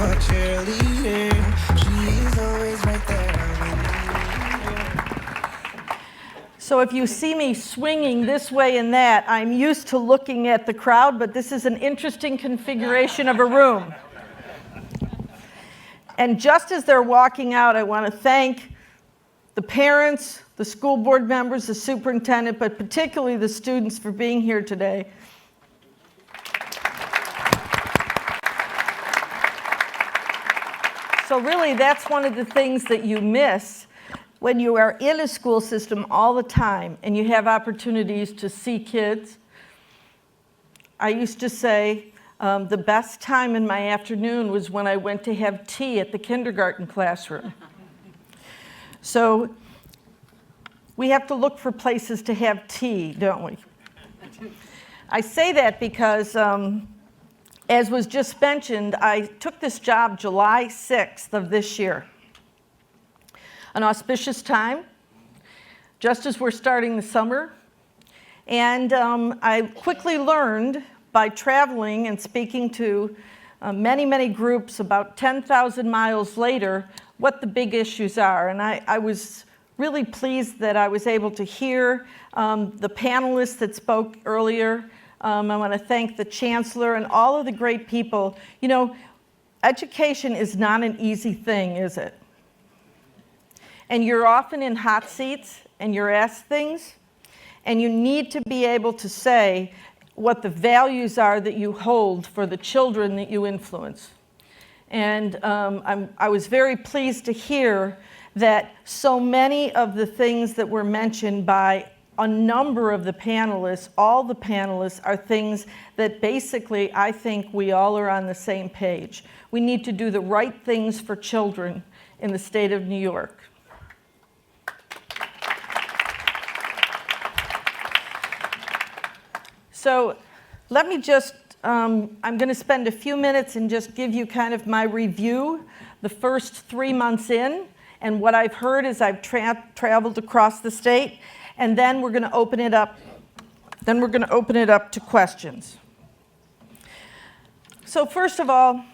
for cheerleading. She's always right there. So if you see me swinging this way and that, I'm used to looking at the crowd, but this is an interesting configuration of a room. And just as they're walking out, I want to thank the parents, the school board members, the superintendent, but particularly the students for being here today. So really, that's one of the things that you miss when you are in a school system all the time and you have opportunities to see kids. I used to say the best time in my afternoon was when I went to have tea at the kindergarten classroom. So we have to look for places to have tea, don't we? I say that because, as was just mentioned, I took this job July 6th of this year. An auspicious time, just as we're starting the summer. And I quickly learned by traveling and speaking to many, many groups about 10,000 miles later what the big issues are. And I was really pleased that I was able to hear the panelists that spoke earlier. I want to thank the chancellor and all of the great people. You know, education is not an easy thing, is it? And you're often in hot seats and you're asked things, and you need to be able to say what the values are that you hold for the children that you influence. And I was very pleased to hear that so many of the things that were mentioned by a number of the panelists, all the panelists, are things that basically I think we all are on the same page. We need to do the right things for children in the state of New York. So let me just, I'm going to spend a few minutes and just give you kind of my review the first 3 months in and what I've heard as I've traveled across the state, and then we're going to open it up. Then we're going to open it up to questions. So first of all,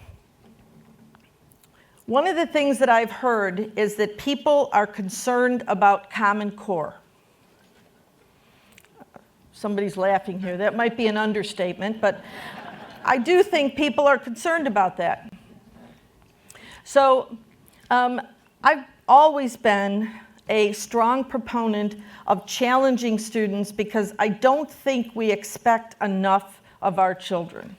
one of the things that I've heard is that people are concerned about Common Core. Somebody's laughing here. That might be an understatement, but I do think people are concerned about that. So I've always been a strong proponent of challenging students because I don't think we expect enough of our children.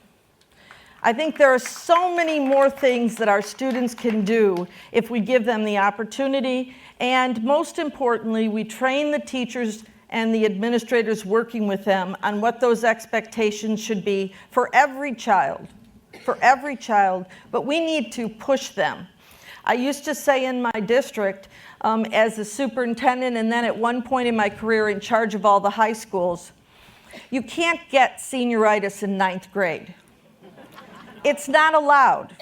I think there are so many more things that our students can do if we give them the opportunity, and most importantly, we train the teachers and the administrators working with them on what those expectations should be for every child, but we need to push them. I used to say in my district, as a superintendent and then at one point in my career in charge of all the high schools, you can't get senioritis in 9th grade. It's not allowed.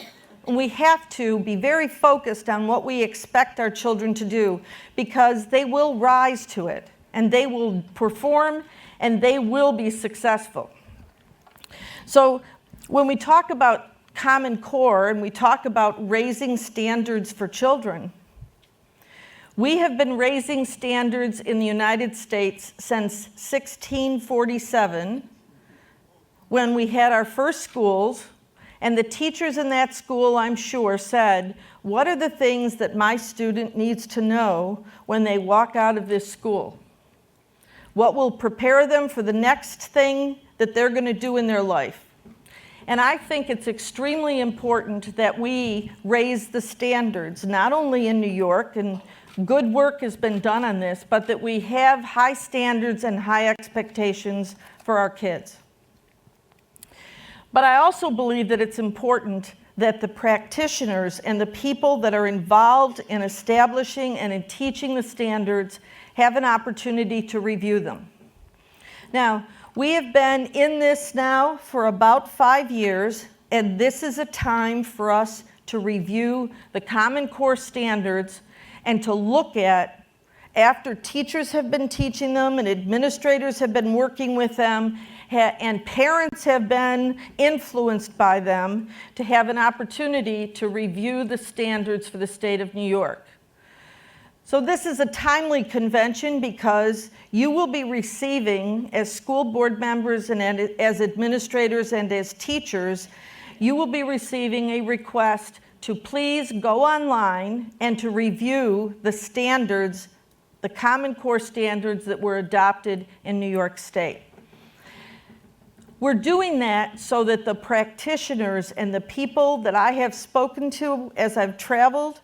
We have to be very focused on what we expect our children to do because they will rise to it. And they will perform, and they will be successful. So when we talk about Common Core and we talk about raising standards for children, we have been raising standards in the United States since 1647, when we had our first schools, and the teachers in that school, I'm sure, said, what are the things that my student needs to know when they walk out of this school? What will prepare them for the next thing that they're going to do in their life? And I think it's extremely important that we raise the standards, not only in New York, and good work has been done on this, but that we have high standards and high expectations for our kids. But I also believe that it's important that the practitioners and the people that are involved in establishing and in teaching the standards have an opportunity to review them. Now, we have been in this now for about 5 years, and this is a time for us to review the Common Core standards and to look at, after teachers have been teaching them and administrators have been working with them, and parents have been influenced by them to have an opportunity to review the standards for the state of New York. So this is a timely convention because you will be receiving, as school board members and as administrators and as teachers, you will be receiving a request to please go online and to review the standards, the Common Core standards that were adopted in New York State. We're doing that so that the practitioners and the people that I have spoken to as I've traveled,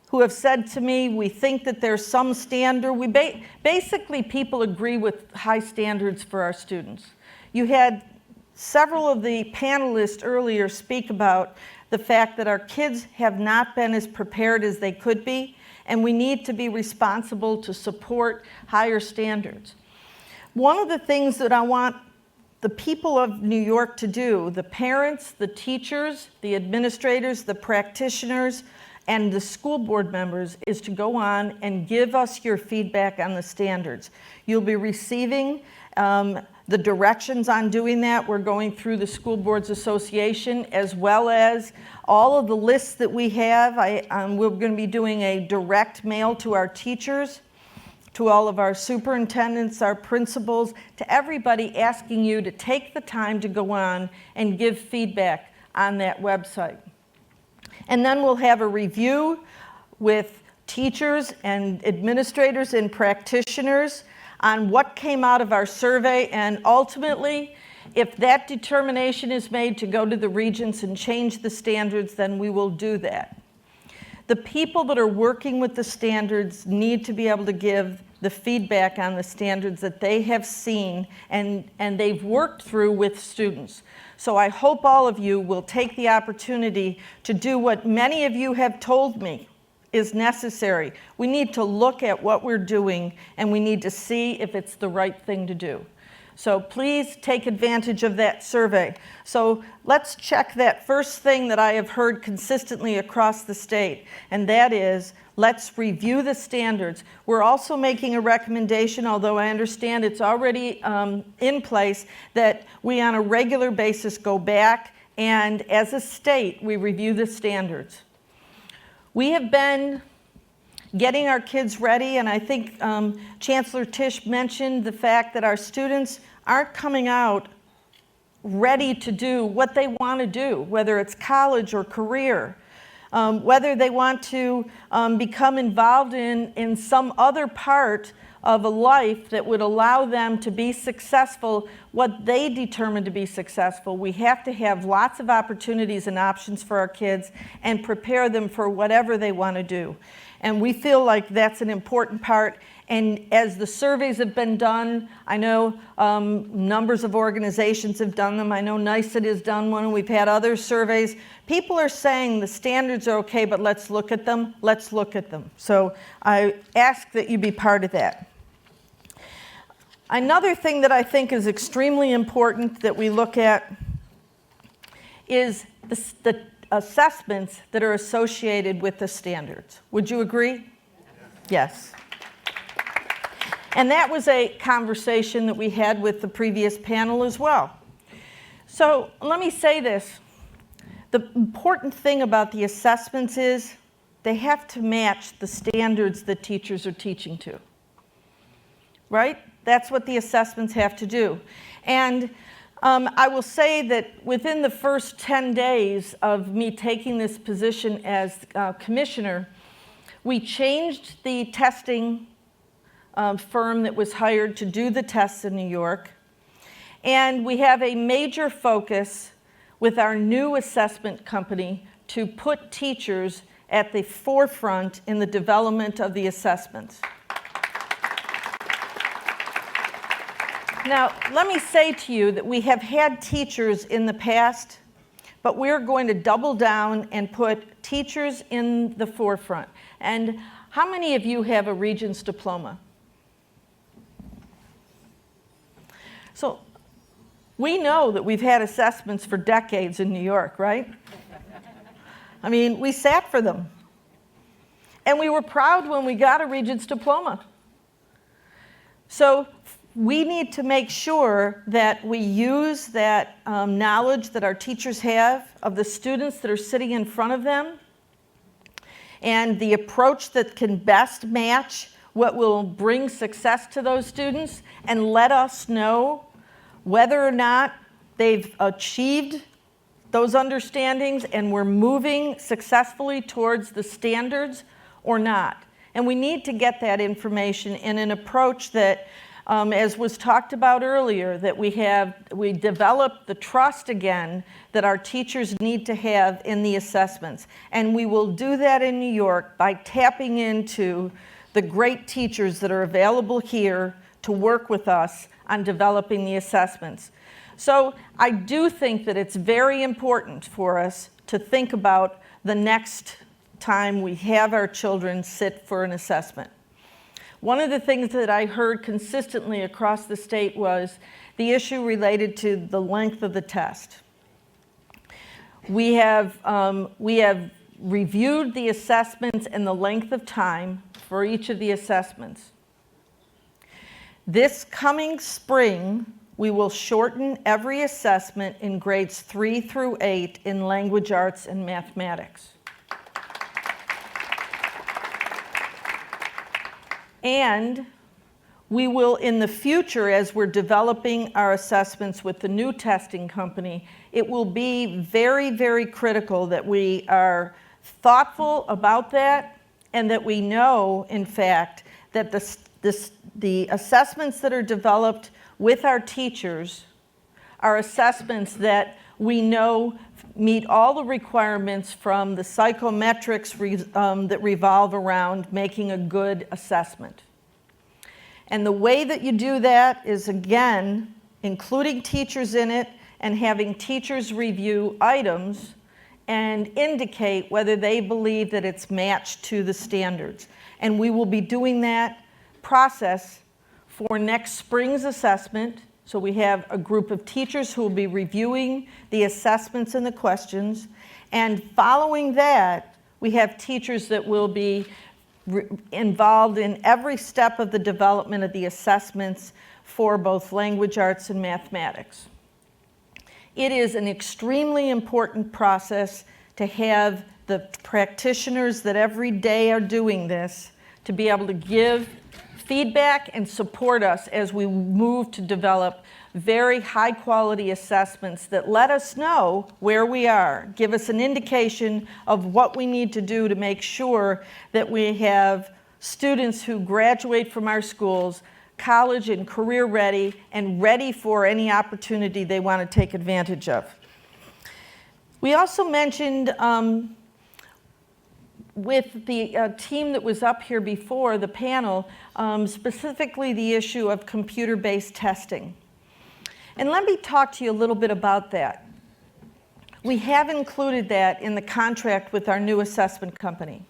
who have said to me, we think that there's some standard. Basically, people agree with high standards for our students. You had several of the panelists earlier speak about the fact that our kids have not been as prepared as they could be, and we need to be responsible to support higher standards. One of the things that I want the people of New York to do, the parents, the teachers, the administrators, the practitioners, and the school board members, is to go on and give us your feedback on the standards. You'll be receiving the directions on doing that. We're going through the School Boards Association, as well as all of the lists that we have. We're going to be doing a direct mail to our teachers, to all of our superintendents, our principals, to everybody, asking you to take the time to go on and give feedback on that website. And then we'll have a review with teachers and administrators and practitioners on what came out of our survey, and ultimately, if that determination is made to go to the regents and change the standards, then we will do that. The people that are working with the standards need to be able to give the feedback on the standards that they have seen and they've worked through with students. So I hope all of you will take the opportunity to do what many of you have told me is necessary. We need to look at what we're doing, and we need to see if it's the right thing to do. So please take advantage of that survey. So let's check that first thing that I have heard consistently across the state, and that is, let's review the standards. We're also making a recommendation, although I understand it's already in place, that we on a regular basis go back and as a state, we review the standards. We have been getting our kids ready, and I think Chancellor Tisch mentioned the fact that our students aren't coming out ready to do what they want to do, whether it's college or career, whether they want to become involved in some other part of a life that would allow them to be successful, what they determine to be successful. We have to have lots of opportunities and options for our kids and prepare them for whatever they want to do. And we feel like that's an important part. And as the surveys have been done, I know numbers of organizations have done them. I know NYSSBA has done one. We've had other surveys. People are saying the standards are okay, but let's look at them. Let's look at them. So I ask that you be part of that. Another thing that I think is extremely important that we look at is the assessments that are associated with the standards. Would you agree? Yes. And that was a conversation that we had with the previous panel as well. So let me say this. The important thing about the assessments is they have to match the standards that teachers are teaching to. Right? That's what the assessments have to do. And I will say that within the first 10 days of me taking this position as commissioner, we changed the testing firm that was hired to do the tests in New York. And we have a major focus with our new assessment company to put teachers at the forefront in the development of the assessments. Now, let me say to you that we have had teachers in the past, but we're going to double down and put teachers in the forefront. And how many of you have a Regents diploma? So we know that we've had assessments for decades in New York, right? I mean, we sat for them. And we were proud when we got a Regents diploma. So we need to make sure that we use that knowledge that our teachers have of the students that are sitting in front of them and the approach that can best match what will bring success to those students, and let us know whether or not they've achieved those understandings and we're moving successfully towards the standards or not. And we need to get that information in an approach that, as was talked about earlier, that we develop the trust again that our teachers need to have in the assessments. And we will do that in New York by tapping into the great teachers that are available here to work with us on developing the assessments. So I do think that it's very important for us to think about the next time we have our children sit for an assessment. One of the things that I heard consistently across the state was the issue related to the length of the test. We have reviewed the assessments and the length of time for each of the assessments. This coming spring, we will shorten every assessment in grades 3 through 8 in language arts and mathematics. And we will, in the future, as we're developing our assessments with the new testing company, it will be very, very critical that we are thoughtful about that and that we know, in fact, that the assessments that are developed with our teachers are assessments that we know meet all the requirements from the psychometrics that revolve around making a good assessment. And the way that you do that is, again, including teachers in it and having teachers review items and indicate whether they believe that it's matched to the standards. And we will be doing that process for next spring's assessment. So we have a group of teachers who will be reviewing the assessments and the questions. And following that, we have teachers that will be involved in every step of the development of the assessments for both language arts and mathematics. It is an extremely important process to have the practitioners that every day are doing this to be able to give feedback and support us as we move to develop very high quality assessments that let us know where we are, give us an indication of what we need to do to make sure that we have students who graduate from our schools college and career ready and ready for any opportunity they want to take advantage of. We also mentioned with the team that was up here before, the panel, specifically the issue of computer-based testing. And let me talk to you a little bit about that. We have included that in the contract with our new assessment company.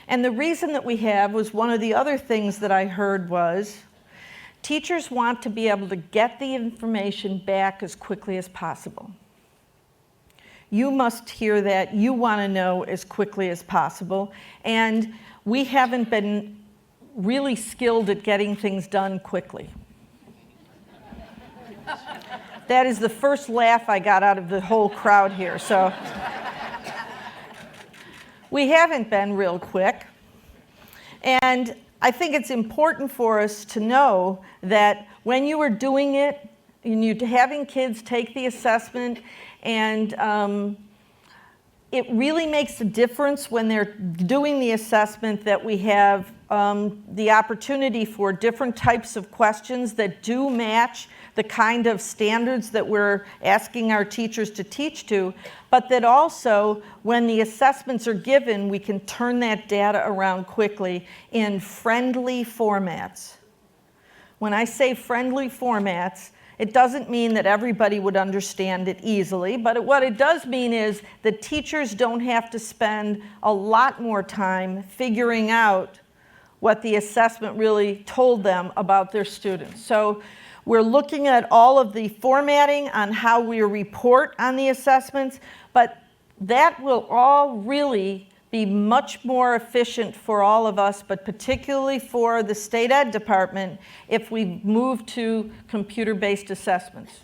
And the reason that we have was one of the other things that I heard was teachers want to be able to get the information back as quickly as possible. You must hear that. You want to know as quickly as possible. And we haven't been really skilled at getting things done quickly. That is the first laugh I got out of the whole crowd here. So we haven't been real quick. And I think it's important for us to know that when you are doing it, and you're having kids take the assessment, and it really makes a difference when they're doing the assessment that we have the opportunity for different types of questions that do match the kind of standards that we're asking our teachers to teach to, but that also when the assessments are given, we can turn that data around quickly in friendly formats. When I say friendly formats, it doesn't mean that everybody would understand it easily, but what it does mean is that teachers don't have to spend a lot more time figuring out what the assessment really told them about their students. So we're looking at all of the formatting on how we report on the assessments, but that will all really be much more efficient for all of us, but particularly for the state ed department, if we move to computer-based assessments.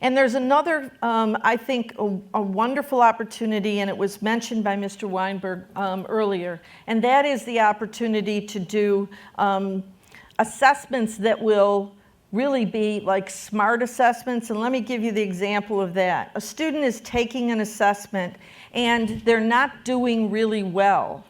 And there's another, I think, a wonderful opportunity, and it was mentioned by Mr. Weinberg earlier, and that is the opportunity to do assessments that will really be like smart assessments. And let me give you the example of that. A student is taking an assessment and they're not doing really well.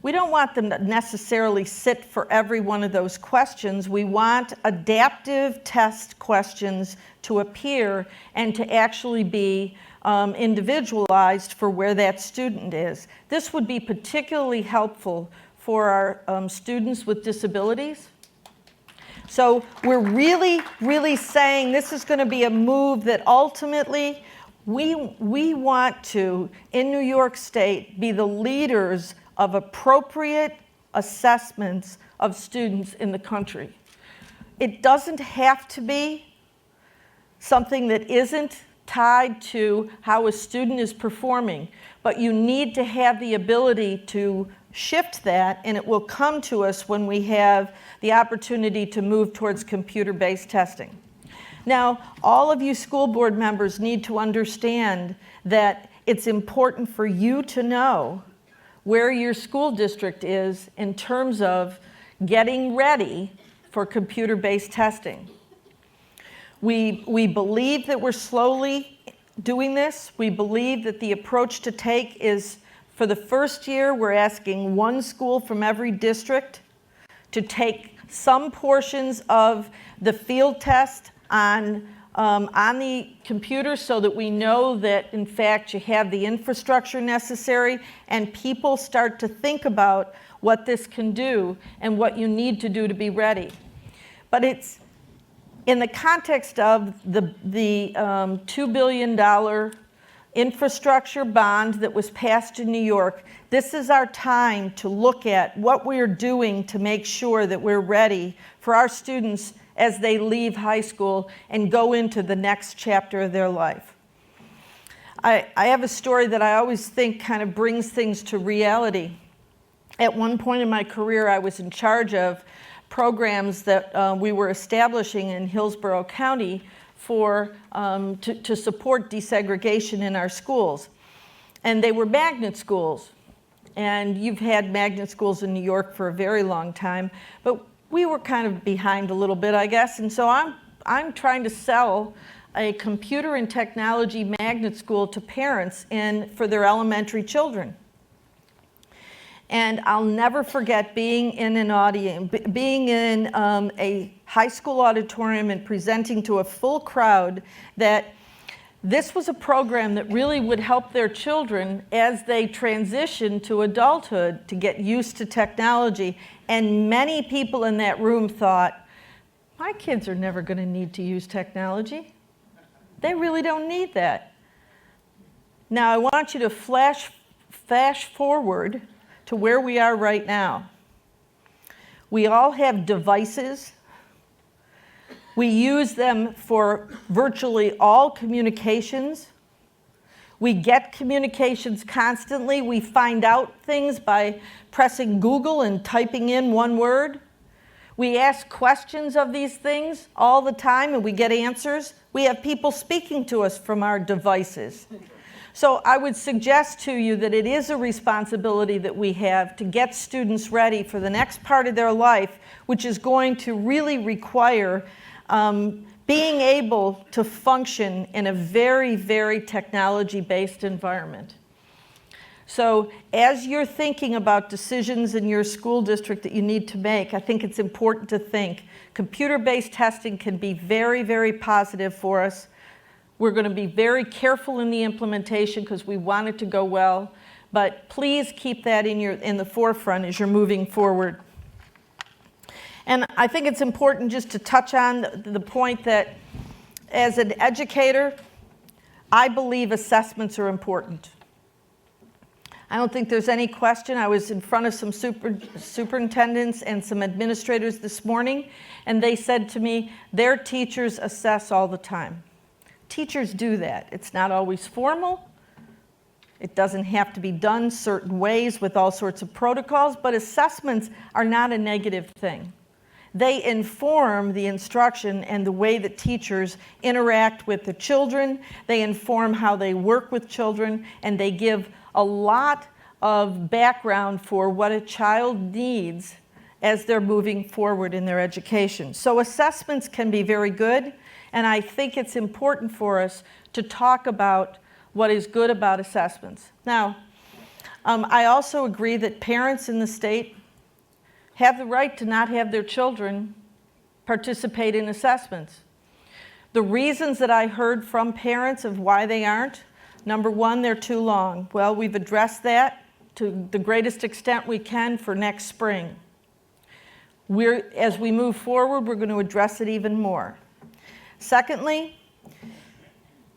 We don't want them to necessarily sit for every one of those questions. We want adaptive test questions to appear and to actually be individualized for where that student is. This would be particularly helpful for our students with disabilities. So we're really saying this is going to be a move that ultimately we want to, in New York State, be the leaders of appropriate assessments of students in the country. It doesn't have to be something that isn't tied to how a student is performing, but you need to have the ability to shift that, and it will come to us when we have the opportunity to move towards computer-based testing. Now, all of you school board members need to understand that it's important for you to know where your school district is in terms of getting ready for computer-based testing. We believe that we're slowly doing this. We believe that the approach to take is, for the first year, we're asking one school from every district to take some portions of the field test on the computer so that we know that, in fact, you have the infrastructure necessary and people start to think about what this can do and what you need to do to be ready. But it's in the context of the $2 billion infrastructure bond that was passed in New York, this is our time to look at what we're doing to make sure that we're ready for our students as they leave high school and go into the next chapter of their life. I have a story that I always think kind of brings things to reality. At one point in my career, I was in charge of programs that we were establishing in Hillsborough County to support desegregation in our schools. And they were magnet schools. And you've had magnet schools in New York for a very long time, but we were kind of behind a little bit, I guess. And so I'm trying to sell a computer and technology magnet school to parents for their elementary children. And I'll never forget being in an audience, being in a high school auditorium and presenting to a full crowd that this was a program that really would help their children as they transition to adulthood to get used to technology. And many people in that room thought, my kids are never going to need to use technology. They really don't need that. Now I want you to flash forward to where we are right now. We all have devices. We use them for virtually all communications. We get communications constantly. We find out things by pressing Google and typing in one word. We ask questions of these things all the time and we get answers. We have people speaking to us from our devices. So I would suggest to you that it is a responsibility that we have to get students ready for the next part of their life, which is going to really require being able to function in a very, very technology-based environment. So as you're thinking about decisions in your school district that you need to make, I think it's important to think computer-based testing can be very, very positive for us. We're going to be very careful in the implementation because we want it to go well, but please keep that in the forefront as you're moving forward. And I think it's important just to touch on the point that as an educator, I believe assessments are important. I don't think there's any question. I was in front of some superintendents and some administrators this morning, and they said to me, their teachers assess all the time. Teachers do that. It's not always formal, It doesn't have to be done certain ways with all sorts of protocols, but assessments are not a negative thing. They inform the instruction and the way that teachers interact with the children. They inform how they work with children, and they give a lot of background for what a child needs as they're moving forward in their education. So assessments can be very good, and I think it's important for us to talk about what is good about assessments. Now, I also agree that parents in the state have the right to not have their children participate in assessments. The reasons that I heard from parents of why they aren't, number one, they're too long. Well, we've addressed that to the greatest extent we can for next spring. As we move forward, we're going to address it even more. Secondly,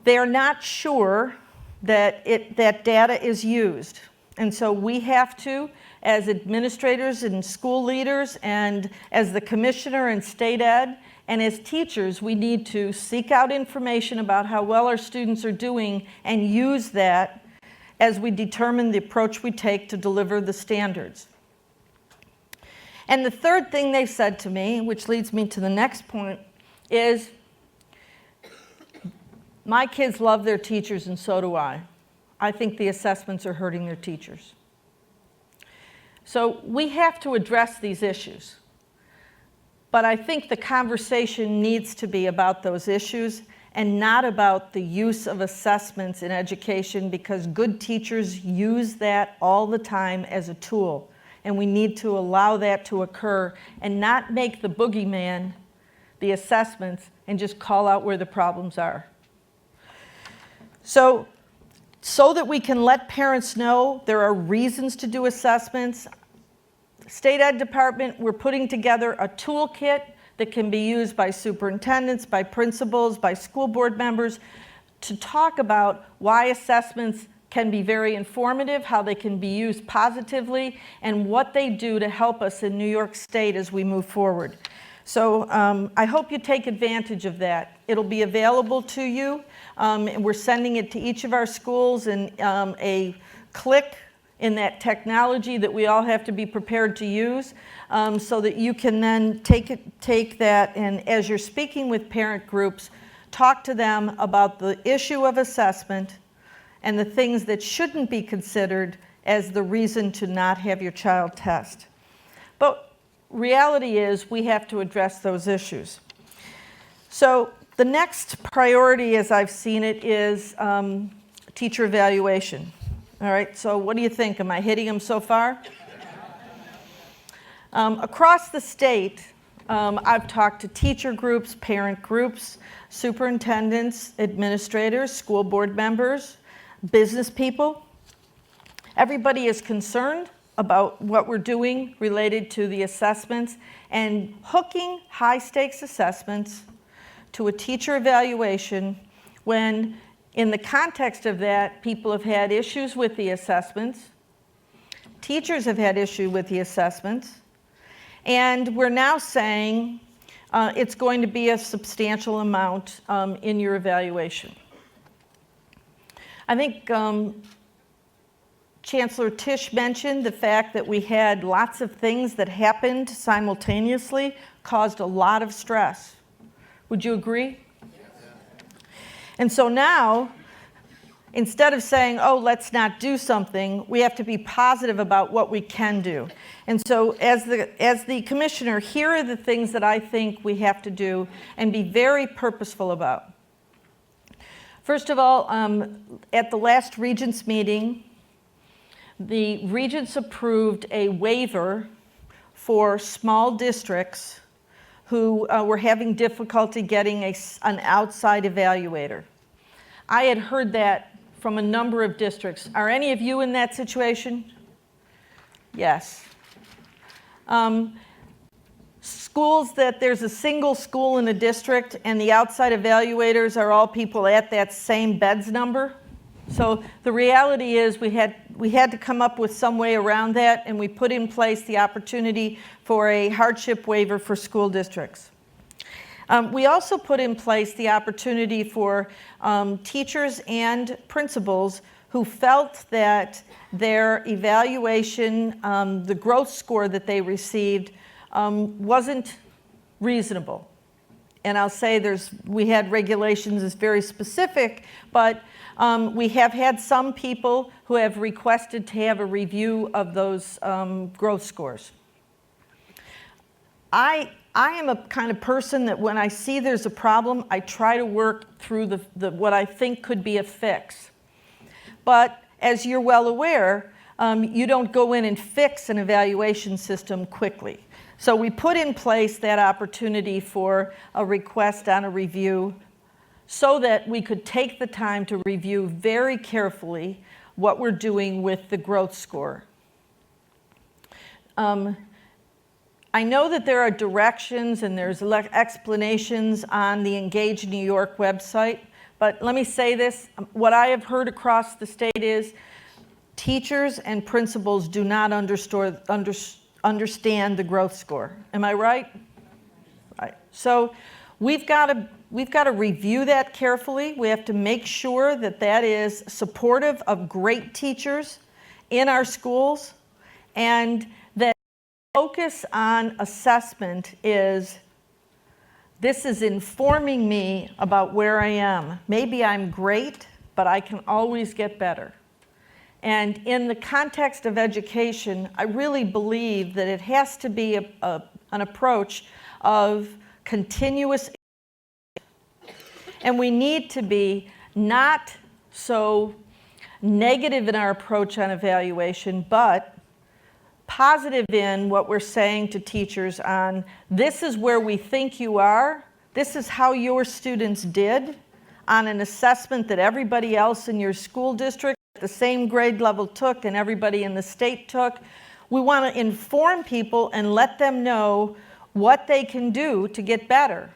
they are not sure that data is used. And so we have to, as administrators and school leaders, and as the commissioner and state ed, and as teachers, we need to seek out information about how well our students are doing and use that as we determine the approach we take to deliver the standards. And the third thing they said to me, which leads me to the next point, is my kids love their teachers and so do I. I think the assessments are hurting their teachers. So we have to address these issues. But I think the conversation needs to be about those issues and not about the use of assessments in education, because good teachers use that all the time as a tool. And we need to allow that to occur and not make the boogeyman the assessments and just call out where the problems are. So that we can let parents know there are reasons to do assessments, State Ed Department, we're putting together a toolkit that can be used by superintendents, by principals, by school board members to talk about why assessments can be very informative, how they can be used positively, and what they do to help us in New York State as we move forward. So I hope you take advantage of that. It'll be available to you. And we're sending it to each of our schools in a click in that technology that we all have to be prepared to use, so that you can then take that, and as you're speaking with parent groups, talk to them about the issue of assessment and the things that shouldn't be considered as the reason to not have your child test. But reality is we have to address those issues. So the next priority, as I've seen it, is teacher evaluation. All right, so what do you think? Am I hitting them so far? Across the state, I've talked to teacher groups, parent groups, superintendents, administrators, school board members, business people. Everybody is concerned about what we're doing related to the assessments, and hooking high-stakes assessments to a teacher evaluation when, in the context of that, people have had issues with the assessments, teachers have had issue with the assessments, and we're now saying it's going to be a substantial amount in your evaluation. I think Chancellor Tisch mentioned the fact that we had lots of things that happened simultaneously, caused a lot of stress. Would you agree? And so now, instead of saying, oh, let's not do something, we have to be positive about what we can do. And so as the commissioner, here are the things that I think we have to do and be very purposeful about. First of all, at the last Regents meeting, the Regents approved a waiver for small districts who were having difficulty getting an outside evaluator. I had heard that from a number of districts. Are any of you in that situation? Yes. Schools that there's a single school in a district and the outside evaluators are all people at that same beds number. So the reality is we had to come up with some way around that, and we put in place the opportunity for a hardship waiver for school districts. We also put in place the opportunity for teachers and principals who felt that their evaluation, the growth score that they received, wasn't reasonable. And I'll say we had regulations that's very specific, but we have had some people who have requested to have a review of those growth scores. I am a kind of person that when I see there's a problem, I try to work through what I think could be a fix. But as you're well aware, you don't go in and fix an evaluation system quickly. So we put in place that opportunity for a request on a review so that we could take the time to review very carefully what we're doing with the growth score. I know that there are directions and there's explanations on the Engage New York website, but let me say this. What I have heard across the state is teachers and principals do not understand the growth score. Am I right? Right. So we've got to review that carefully. We have to make sure that that is supportive of great teachers in our schools, and that focus on assessment is, this is informing me about where I am. Maybe I'm great, but I can always get better. And in the context of education, I really believe that it has to be an approach of continuous, and we need to be not so negative in our approach on evaluation, but positive in what we're saying to teachers on, this is where we think you are, this is how your students did on an assessment that everybody else in your school district at the same grade level took and everybody in the state took. We want to inform people and let them know what they can do to get better.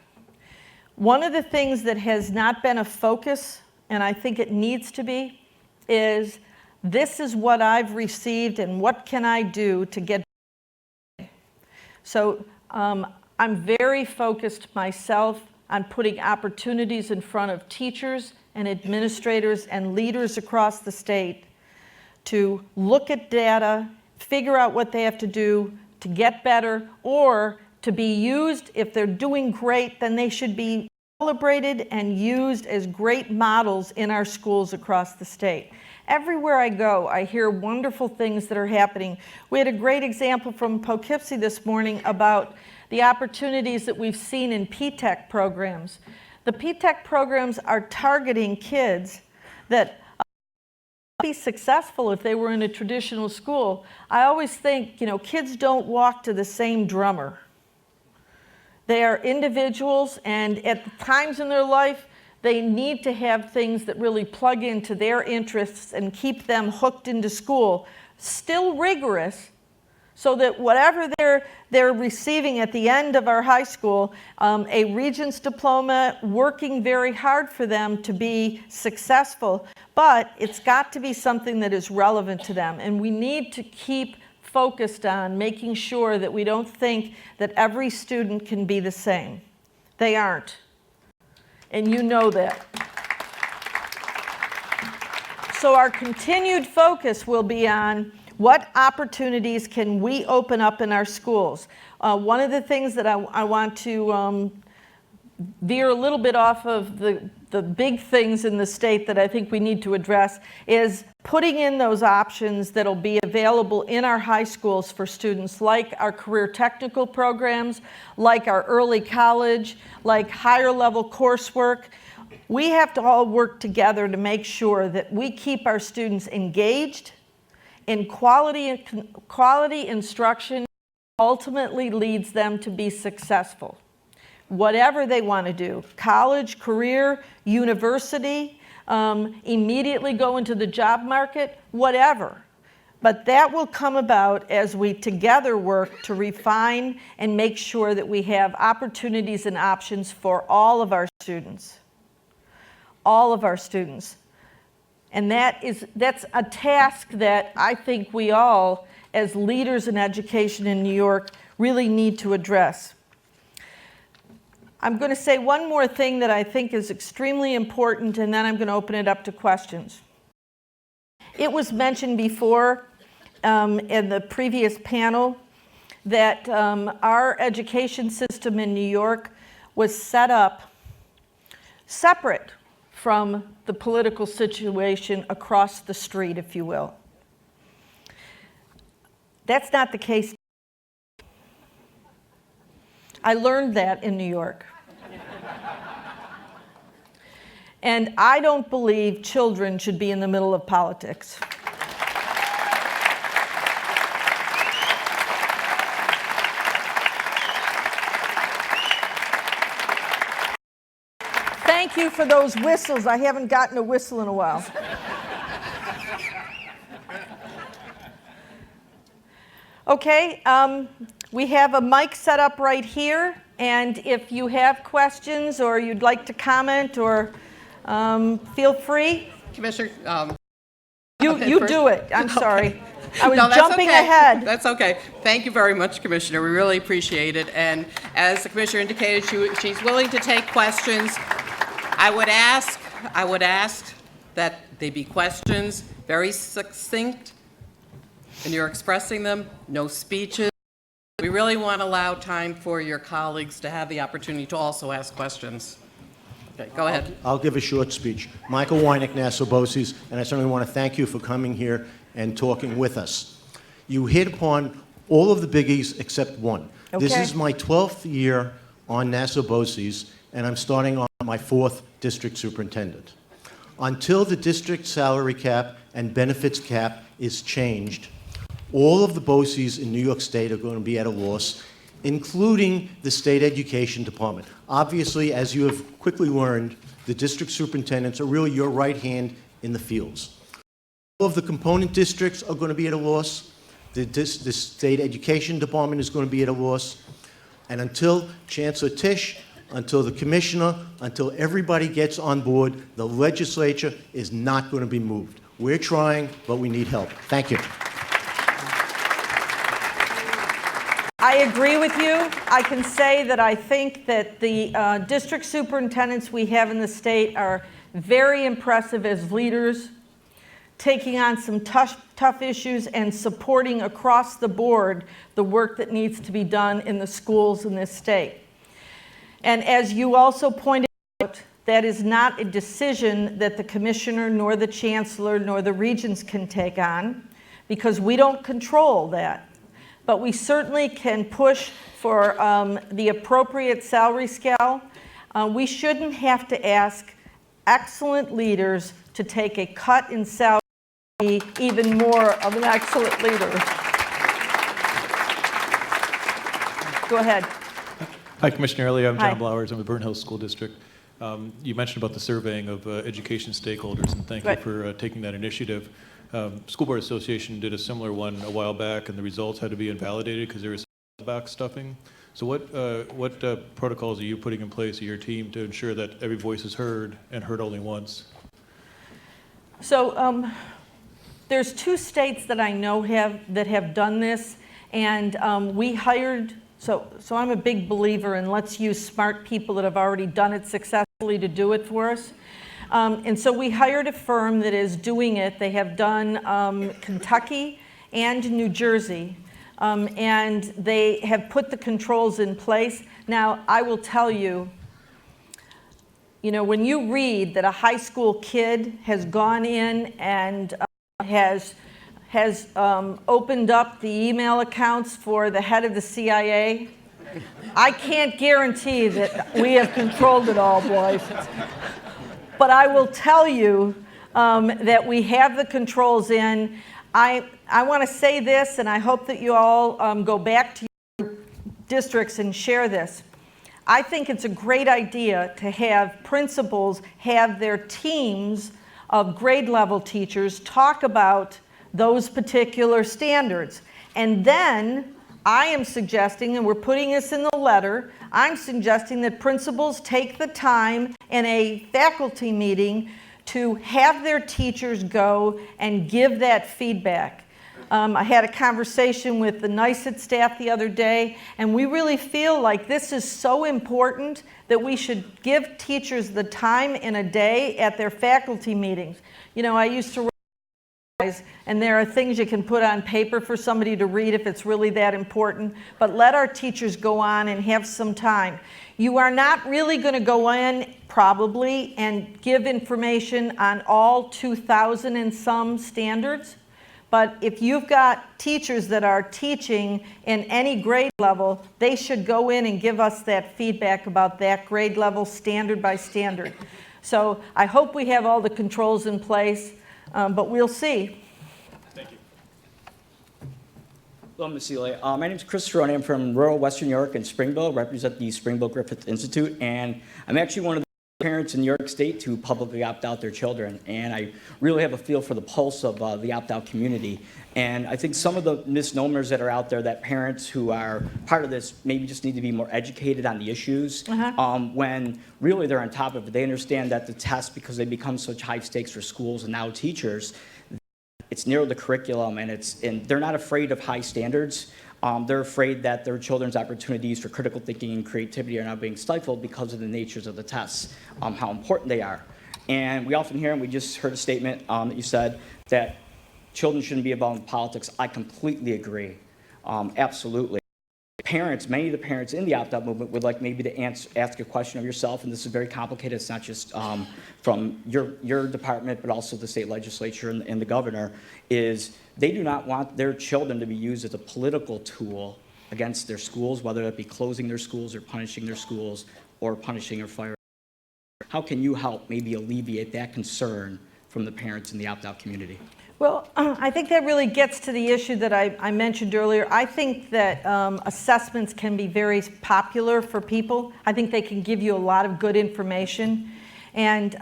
One of the things that has not been a focus, and I think it needs to be, is this is what I've received and what can I do to get better. So I'm very focused myself on putting opportunities in front of teachers and administrators and leaders across the state to look at data, figure out what they have to do to get better, or to be used. If they're doing great, then they should be celebrated and used as great models in our schools across the state. Everywhere I go, I hear wonderful things that are happening. We had a great example from Poughkeepsie this morning about the opportunities that we've seen in P-TECH programs. The P-TECH programs are targeting kids that would be successful if they were in a traditional school. I always think, kids don't walk to the same drummer. They are individuals, and at the times in their life, they need to have things that really plug into their interests and keep them hooked into school, still rigorous, so that whatever they're receiving at the end of our high school, a Regents diploma, working very hard for them to be successful, but it's got to be something that is relevant to them, and we need to keep focused on making sure that we don't think that every student can be the same. They aren't. And you know that. So our continued focus will be on what opportunities can we open up in our schools. One of the things that I want to veer a little bit off of the big things in the state that I think we need to address is putting in those options that'll be available in our high schools for students, like our career technical programs, like our early college, like higher level coursework. We have to all work together to make sure that we keep our students engaged in quality instruction. Ultimately leads them to be successful. Whatever they want to do, college, career, university, immediately go into the job market, whatever. But that will come about as we together work to refine and make sure that we have opportunities and options for all of our students. All of our students. And that's a task that I think we all, as leaders in education in New York, really need to address. I'm going to say one more thing that I think is extremely important, and then I'm going to open it up to questions. It was mentioned before in the previous panel that our education system in New York was set up separate from the political situation across the street, if you will. That's not the case. I learned that in New York. And I don't believe children should be in the middle of politics. Thank you for those whistles. I haven't gotten a whistle in a while. Okay, we have a mic set up right here, and if you have questions or you'd like to comment or feel free. Commissioner, you do it. I'm sorry. Okay. I was No, jumping okay. ahead. That's okay. Thank you very much, Commissioner. We really appreciate it. And as the Commissioner indicated, she's willing to take questions. I would ask that they be questions, very succinct, and you're expressing them, no speeches. We really want to allow time for your colleagues to have the opportunity to also ask questions. Okay, go ahead. I'll give a short speech. Michael Weineck, Nassau BOCES, and I certainly want to thank you for coming here and talking with us. You hit upon all of the biggies except one. Okay. This is my 12th year on Nassau BOCES, and I'm starting on my 4th district superintendent. Until the district salary cap and benefits cap is changed, all of the BOCES in New York State are going to be at a loss, including the state education department. Obviously, as you have quickly learned, the district superintendents are really your right hand in the fields. All of the component districts are going to be at a loss. The state education department is going to be at a loss. And until Chancellor Tisch, until the commissioner, until everybody gets on board, the legislature is not going to be moved. We're trying, but we need help. Thank you. I agree with you. I can say that I think that the district superintendents we have in the state are very impressive as leaders, taking on some tough issues and supporting across the board the work that needs to be done in the schools in this state. And as you also pointed out, that is not a decision that the commissioner nor the chancellor nor the regents can take on, because we don't control that. But we certainly can push for the appropriate salary scale. We shouldn't have to ask excellent leaders to take a cut in salary to be even more of an excellent leader. Go ahead. Hi, Commissioner Elia. I'm Hi. John Blowers. I'm with Burnt Hills School District. You mentioned about the surveying of education stakeholders, and thank Right. you for taking that initiative. School Board Association did a similar one a while back, and the results had to be invalidated because there was back stuffing. So what protocols are you putting in place of your team to ensure that every voice is heard and heard only once? So there's 2 states that I know have done this, and we hired. So I'm a big believer in let's use smart people that have already done it successfully to do it for us. And so we hired a firm that is doing it. They have done Kentucky and New Jersey, and they have put the controls in place. Now, I will tell you, when you read that a high school kid has gone in and has opened up the email accounts for the head of the CIA, I can't guarantee that we have controlled it all, boys. But I will tell you that we have the controls in. I want to say this, and I hope that you all go back to your districts and share this. I think it's a great idea to have principals have their teams of grade level teachers talk about those particular standards. And then I am suggesting, and we're putting this in the letter, I'm suggesting that principals take the time in a faculty meeting to have their teachers go and give that feedback. I had a conversation with the NYSSBA staff the other day, and we really feel like this is so important that we should give teachers the time in a day at their faculty meetings. I used to guys, and there are things you can put on paper for somebody to read if it's really that important, but let our teachers go on and have some time. You are not really going to go in, probably, and give information on all 2,000 and some standards. But if you've got teachers that are teaching in any grade level, they should go in and give us that feedback about that grade level, standard by standard. So I hope we have all the controls in place, but we'll see. Thank you. Hello, Ms. Elia. My name is Chris Cerrone. I'm from rural Western New York in Springville, represent the Springville Griffith Institute, and I'm actually one of the parents in New York State to publicly opt out their children, and I really have a feel for the pulse of the opt-out community. And I think some of the misnomers that are out there, that parents who are part of this maybe just need to be more educated on the issues, when really they're on top of it. They understand that the test, because they become such high stakes for schools and now teachers, it's narrowed the curriculum, and they're not afraid of high standards. They're afraid that their children's opportunities for critical thinking and creativity are now being stifled because of the natures of the tests, how important they are. And we often hear, and we just heard a statement that you said that children shouldn't be involved in politics. I completely agree, absolutely. Parents, many of the parents in the opt-out movement would like maybe to ask a question of yourself, and this is very complicated. It's not just from your department, but also the state legislature and the governor, is they do not want their children to be used as a political tool against their schools, whether it be closing their schools or punishing their schools or punishing or firing. How can you help maybe alleviate that concern from the parents in the opt-out community? Well, I think that really gets to the issue that I mentioned earlier. I think that assessments can be very popular for people. I think they can give you a lot of good information. And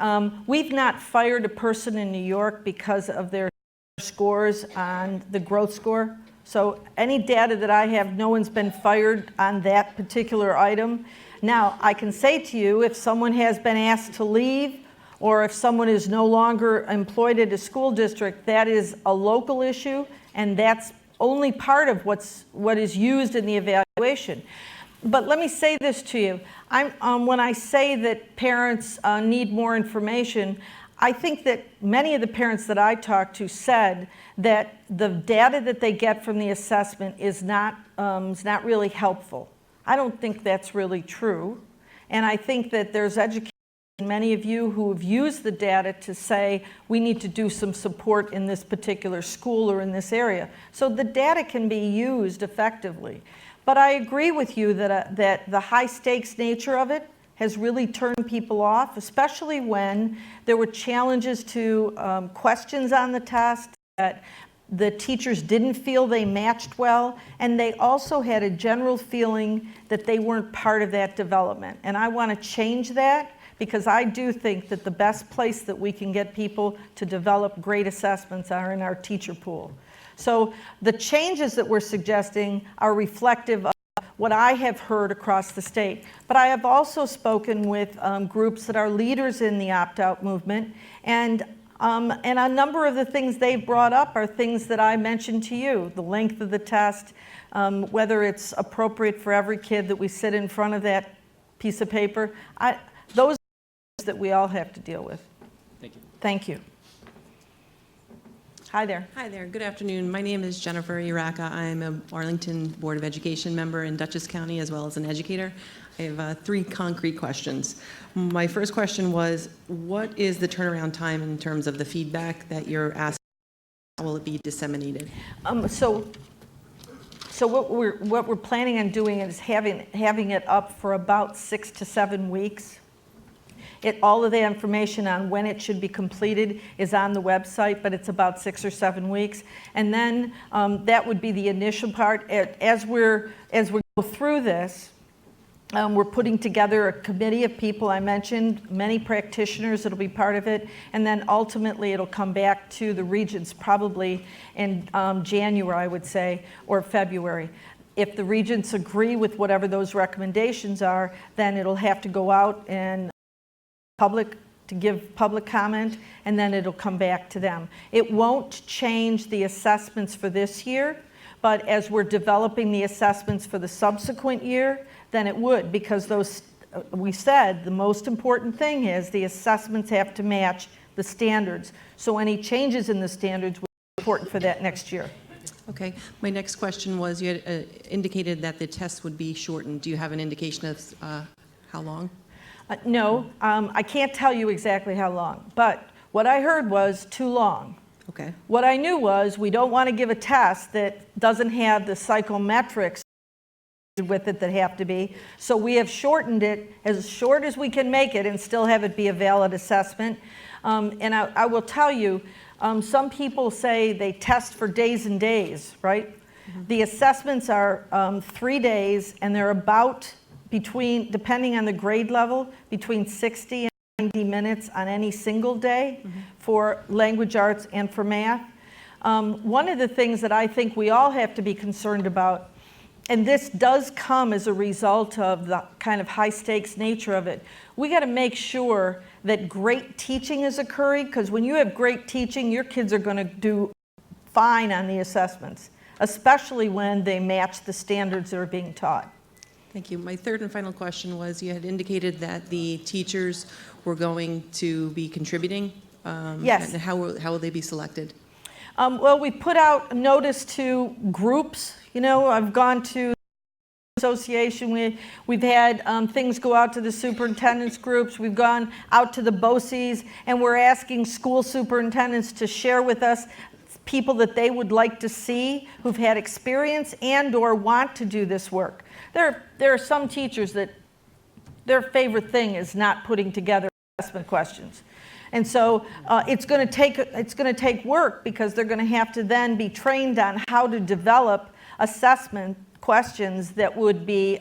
we've not fired a person in New York because of their scores on the growth score. So any data that I have, no one's been fired on that particular item. Now, I can say to you, if someone has been asked to leave, or if someone is no longer employed at a school district, that is a local issue, and that's only part of what is used in the evaluation. But let me say this to you. When I say that parents need more information, I think that many of the parents that I talked to said that the data that they get from the assessment is not really helpful. I don't think that's really true. And I think that there's education. Many of you who have used the data to say, we need to do some support in this particular school or in this area. So the data can be used effectively. But I agree with you that the high stakes nature of it has really turned people off, especially when there were challenges to questions on the test that the teachers didn't feel they matched well, and they also had a general feeling that they weren't part of that development. And I want to change that, because I do think that the best place that we can get people to develop great assessments are in our teacher pool. So the changes that we're suggesting are reflective of what I have heard across the state. But I have also spoken with groups that are leaders in the opt-out movement, and a number of the things they've brought up are things that I mentioned to you: the length of the test, whether it's appropriate for every kid that we sit in front of that piece of paper. Those that we all have to deal with. Thank you. Thank you. Hi there. Hi there. Good afternoon. My name is Jennifer Uraka. I'm a Arlington Board of Education member in Dutchess County, as well as an educator. I have 3 concrete questions. My first question was, what is the turnaround time in terms of the feedback that you're asking? How will it be disseminated? So what we're planning on doing is having it up for about 6 to 7 weeks. All of the information on when it should be completed is on the website, but it's about 6 or 7 weeks. And then that would be the initial part. As we go through this, we're putting together a committee of people. I mentioned many practitioners that'll be part of it, and then ultimately it'll come back to the regents probably in January, I would say, or February. If the regents agree with whatever those recommendations are, then it'll have to go out and give public comment, and then it'll come back to them. It won't change the assessments for this year, but as we're developing the assessments for the subsequent year, then it would, because we said the most important thing is the assessments have to match the standards. So any changes in the standards would important for that next year. Okay. My next question was, you had indicated that the test would be shortened. Do you have an indication of how long? No, I can't tell you exactly how long, but what I heard was too long. Okay. What I knew was we don't want to give a test that doesn't have the psychometrics with it that have to be, so we have shortened it as short as we can make it and still have it be a valid assessment. And I will tell you, some people say they test for days and days, right? Mm-hmm. The assessments are 3 days, and they're about between, depending on the grade level, between 60 and 90 minutes on any single day for language arts and for math. One of the things that I think we all have to be concerned about, and this does come as a result of the kind of high stakes nature of it, we got to make sure that great teaching is occurring, because when you have great teaching, your kids are going to do fine on the assessments, especially when they match the standards that are being taught. Thank you. My third and final question was, you had indicated that the teachers were going to be contributing. Yes. And how will they be selected? Well, we put out a notice to groups. You know, I've gone to the association. We've had things go out to the superintendent's groups. We've gone out to the BOCES, and we're asking school superintendents to share with us people that they would like to see who've had experience and or want to do this work. There are some teachers that their favorite thing is not putting together assessment questions. And so it's going to take work, because they're going to have to then be trained on how to develop assessment questions that would be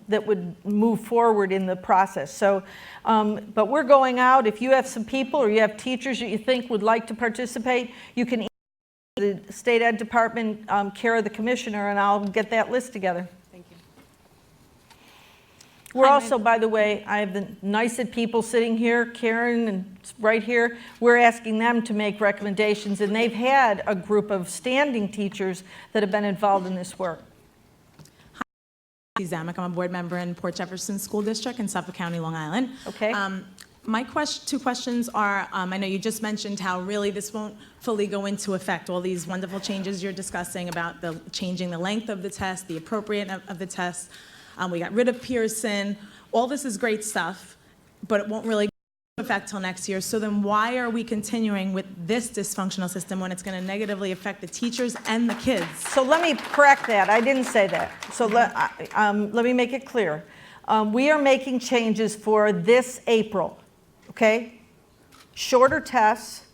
that would move forward in the process. So, but we're going out. If you have some people or you have teachers that you think would like to participate, you can email the State Ed Department, care of the Commissioner, and I'll get that list together. We're also, by the way, I have the NYSSBA people sitting here, Karen and right here. We're asking them to make recommendations, and they've had a group of standing teachers that have been involved in this work. Hi, Zamek. I'm a board member in Port Jefferson School District in Suffolk County, Long Island. Okay. My two questions are, I know you just mentioned how really this won't fully go into effect, all these wonderful changes you're discussing about the changing the length of the test, the appropriate of the test. We got rid of Pearson. All this is great stuff, but it won't really go into effect till next year. So then why are we continuing with this dysfunctional system when it's going to negatively affect the teachers and the kids? So let me correct that. I didn't say that. So let me make it clear. We are making changes for this April, okay? Shorter tests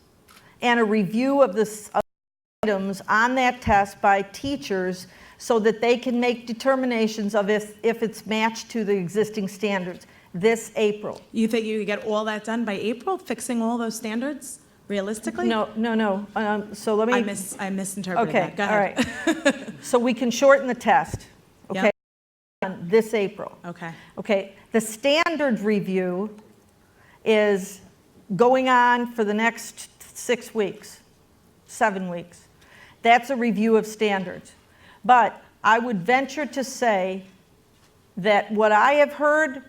and a review of the items on that test by teachers, so that they can make determinations of if it's matched to the existing standards this April. You think you could get all that done by April, fixing all those standards, realistically? No. So let me... I misinterpreted that. Go ahead. All right. So we can shorten the test, okay, this April. Okay. Okay, the standard review is going on for the next 6 weeks, 7 weeks. That's a review of standards. But I would venture to say that what I've heard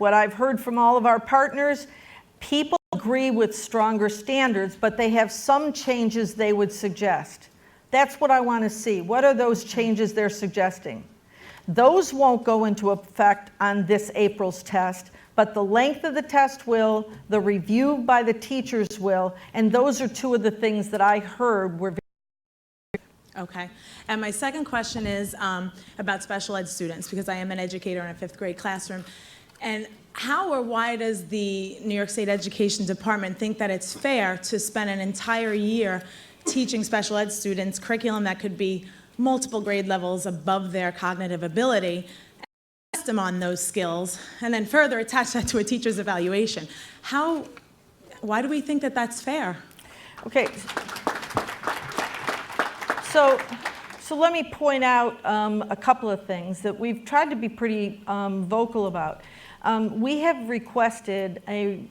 from all of our partners, people agree with stronger standards, but they have some changes they would suggest. That's what I want to see. What are those changes they're suggesting? Those won't go into effect on this April's test, but the length of the test will, the review by the teachers will, and those are two of the things that I heard were. Okay. And my second question is about special ed students, because I am an educator in a 5th grade classroom. And how or why does the New York State Education Department think that it's fair to spend an entire year teaching special ed students curriculum that could be multiple grade levels above their cognitive ability, and test them on those skills, and then further attach that to a teacher's evaluation? Why do we think that that's fair? Okay. So let me point out a couple of things that we've tried to be pretty vocal about. We have requested a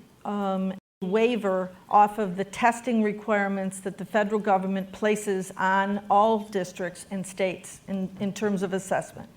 waiver off of the testing requirements that the federal government places on all districts and states in terms of assessment.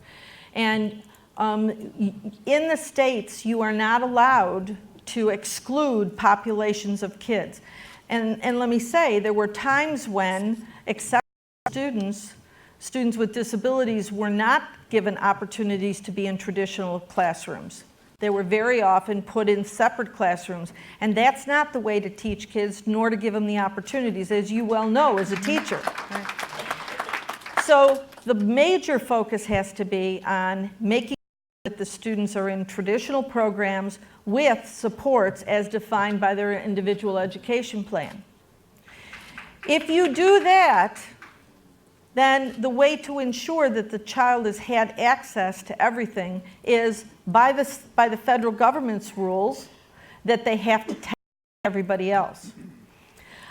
And in the states, you are not allowed to exclude populations of kids. And let me say, there were times when, except students with disabilities were not given opportunities to be in traditional classrooms. They were very often put in separate classrooms, and that's not the way to teach kids, nor to give them the opportunities, as you well know as a teacher. So the major focus has to be on making sure that the students are in traditional programs with supports as defined by their individual education plan. If you do that, then the way to ensure that the child has had access to everything is by the federal government's rules that they have to test everybody else.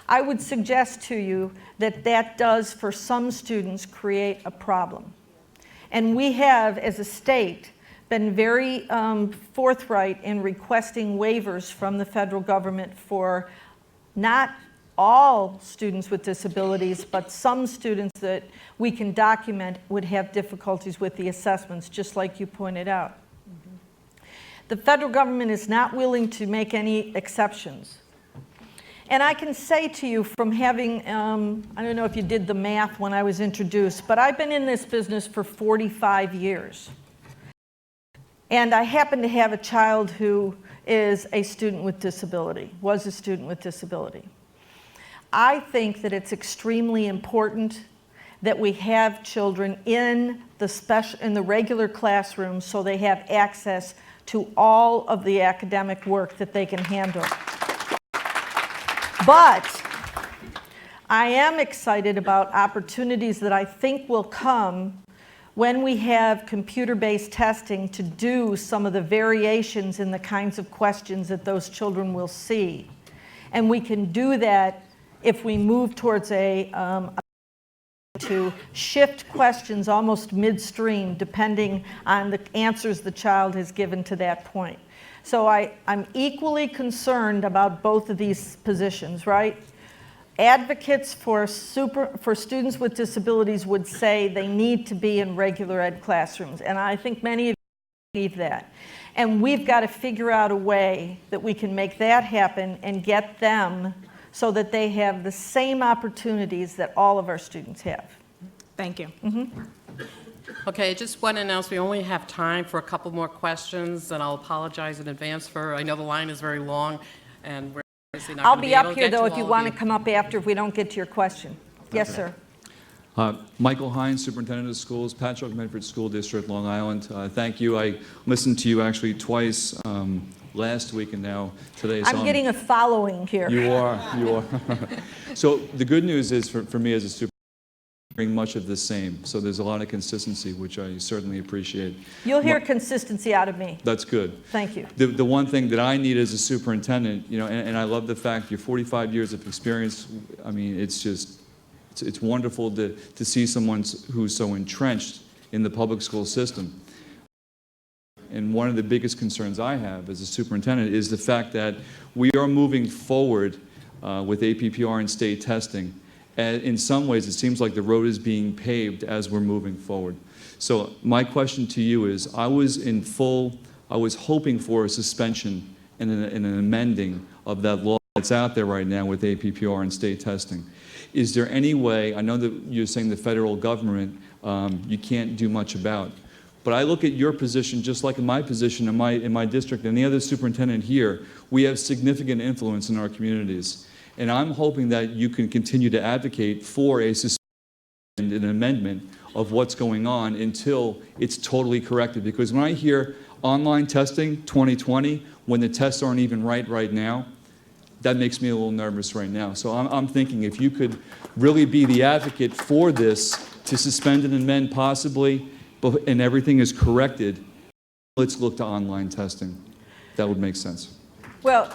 I would suggest to you that that does, for some students, create a problem. And we have, as a state, been very forthright in requesting waivers from the federal government for not all students with disabilities, but some students that we can document would have difficulties with the assessments, just like you pointed out. The federal government is not willing to make any exceptions. And I can say to you from having, I don't know if you did the math when I was introduced, but I've been in this business for 45 years. And I happen to have a child who is a student with disability, was a student with disability. I think that it's extremely important that we have children in the regular classroom so they have access to all of the academic work that they can handle. But I am excited about opportunities that I think will come when we have computer-based testing to do some of the variations in the kinds of questions that those children will see. And we can do that if we move towards to shift questions almost midstream depending on the answers the child has given to that point. So I'm equally concerned about both of these positions, right? Advocates for students with disabilities would say they need to be in regular ed classrooms, and I think many of you believe that. And we've got to figure out a way that we can make that happen and get them so that they have the same opportunities that all of our students have. Thank you. Okay, just want to announce we only have time for a couple more questions, and I'll apologize in advance for, I know the line is very long, and we're obviously not I'll going to be be able up to here, get though, to if you all want of to come up after if we don't get to your question. Yes, sir. Michael Hines, Superintendent of Schools, Patchogue Medford School District, Long Island. Thank you. I listened to you actually twice last week and now today. So I'm getting a following here. You are. So the good news is for me as a superintendent, much of the same. So there's a lot of consistency, which I certainly appreciate. You'll hear consistency out of me. That's good. Thank you. The one thing that I need as a superintendent, you know, and I love the fact you're 45 years of experience. I mean, it's just, it's wonderful to see someone who's so entrenched in the public school system. And one of the biggest concerns I have as a superintendent is the fact that we are moving forward with APPR and state testing. And in some ways, it seems like the road is being paved as we're moving forward. So my question to you is, I was hoping for a suspension and an amending of that law that's out there right now with APPR and state testing. Is there any way, I know that you're saying the federal government you can't do much about, but I look at your position just like in my position in my district and the other superintendent here, we have significant influence in our communities. And I'm hoping that you can continue to advocate for a suspension and an amendment of what's going on until it's totally corrected. Because when I hear online testing 2020, when the tests aren't even right now, that makes me a little nervous right now. So I'm thinking if you could really be the advocate for this, to suspend and amend possibly, and everything is corrected, let's look to online testing. That would make sense. Well,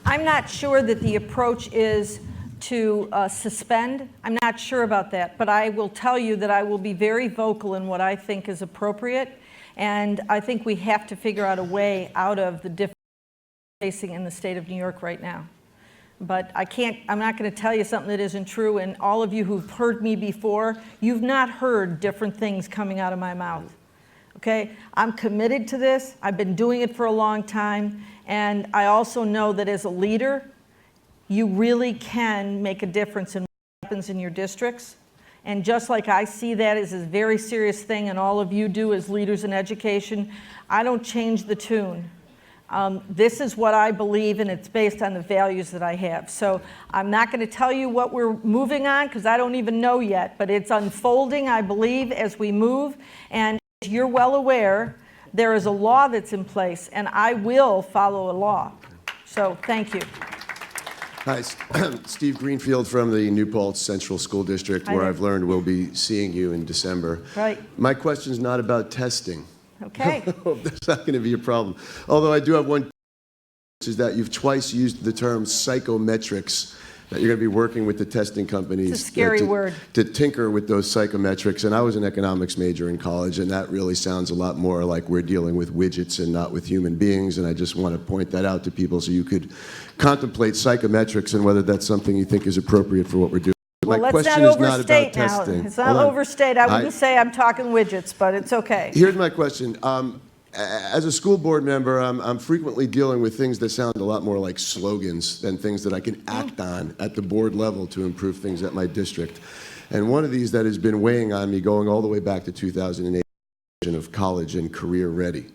I'm not sure that the approach is to suspend. I'm not sure about that, but I will tell you that I will be very vocal in what I think is appropriate, and I think we have to figure out a way out of the difficulties facing in the state of New York right now. But I'm not going to tell you something that isn't true, and all of you who've heard me before, you've not heard different things coming out of my mouth. Okay? I'm committed to this. I've been doing it for a long time, and I also know that as a leader, you really can make a difference in happens in your districts. And just like I see that as a very serious thing, and all of you do as leaders in education, I don't change the tune. This is what I believe, and it's based on the values that I have. So I'm not going to tell you what we're moving on, because I don't even know yet, but it's unfolding, I believe, as we move. And as you're well aware, there is a law that's in place, and I will follow a law. So thank you. Hi, Steve Greenfield from the New Paltz Central School District, where I've learned we'll be seeing you in December. Right. My question is not about testing. Okay. That's not going to be a problem. Although I do have one, which is that you've twice used the term psychometrics, that you're going to be working with the testing companies. It's a scary word. To tinker with those psychometrics. And I was an economics major in college, and that really sounds a lot more like we're dealing with widgets and not with human beings. And I just want to point that out to people so you could contemplate psychometrics and whether that's something you think is appropriate for what we're doing. Well, My let's not question is not overstate about now. testing. It's not Hold on. overstate. I wouldn't say I'm talking widgets, but it's okay. Here's my question. As a school board member, I'm frequently dealing with things that sound a lot more like slogans than things that I can act on at the board level to improve things at my district. And one of these that has been weighing on me going all the way back to 2008 of college and career ready.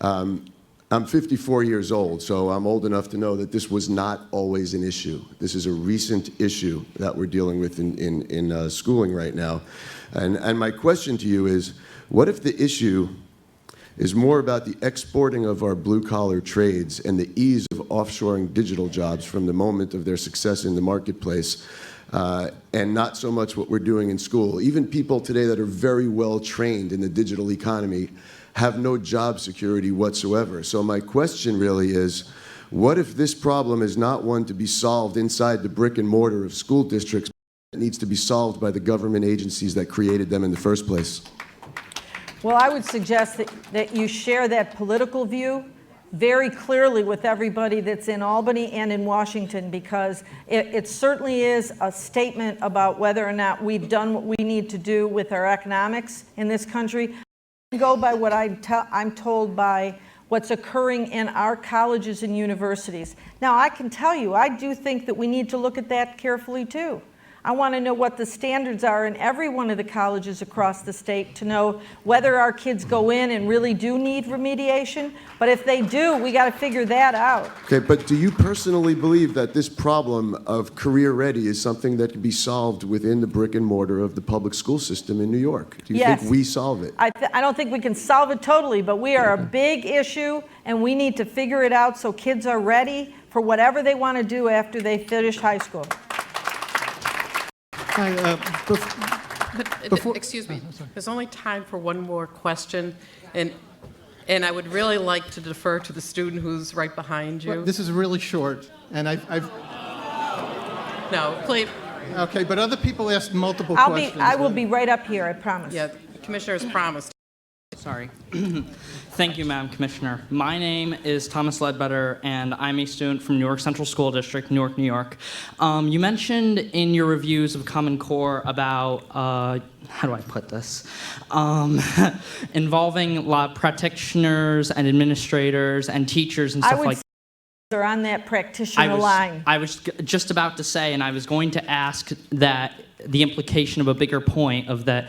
I'm 54 years old, so I'm old enough to know that this was not always an issue. This is a recent issue that we're dealing with in schooling right now. And my question to you is, what if the issue is more about the exporting of our blue-collar trades and the ease of offshoring digital jobs from the moment of their success in the marketplace, and not so much what we're doing in school? Even people today that are very well trained in the digital economy have no job security whatsoever. So my question really is, what if this problem is not one to be solved inside the brick and mortar of school districts, but it needs to be solved by the government agencies that created them in the first place? Well, I would suggest that you share that political view very clearly with everybody that's in Albany and in Washington, because it certainly is a statement about whether or not we've done what we need to do with our economics in this country. I go by what I'm told by what's occurring in our colleges and universities. Now, I can tell you, I do think that we need to look at that carefully too. I want to know what the standards are in every one of the colleges across the state to know whether our kids go in and really do need remediation. But if they do, we got to figure that out. Okay, but do you personally believe that this problem of career ready is something that can be solved within the brick and mortar of the public school system in New York? Do you Yes. think we solve it? I don't think we can solve it totally, but we are a big issue, and we need to figure it out so kids are ready for whatever they want to do after they finish high school. Hi, Excuse me, there's only time for one more question, and I would really like to defer to the student who's right behind you. This is really short, and I've No, please. okay, but other people asked multiple questions. I will be right up here, I promise. Yeah, the commissioner has promised. Sorry. Thank you, Madam Commissioner. My name is Thomas Ledbetter, and I'm a student from Newark Central School District, Newark, New York. You mentioned in your reviews of Common Core about, how do I put this? Involving practitioners and administrators and teachers and stuff like that. They're on that practitioner line. I was just about to say, and I was going to ask that the implication of a bigger point of that,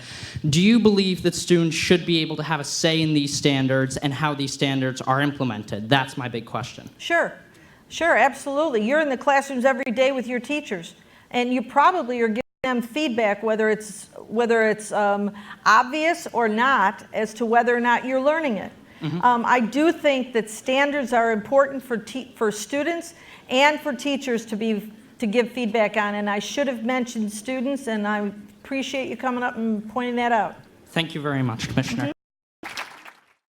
do you believe that students should be able to have a say in these standards and how these standards are implemented? That's my big question. Sure, absolutely. You're in the classrooms every day with your teachers, and you probably are giving them feedback, whether it's obvious or not, as to whether or not you're learning it. Mm-hmm. I do think that standards are important for students and for teachers to give feedback on, and I should have mentioned students, and I appreciate you coming up and pointing that out. Thank you very much, Commissioner.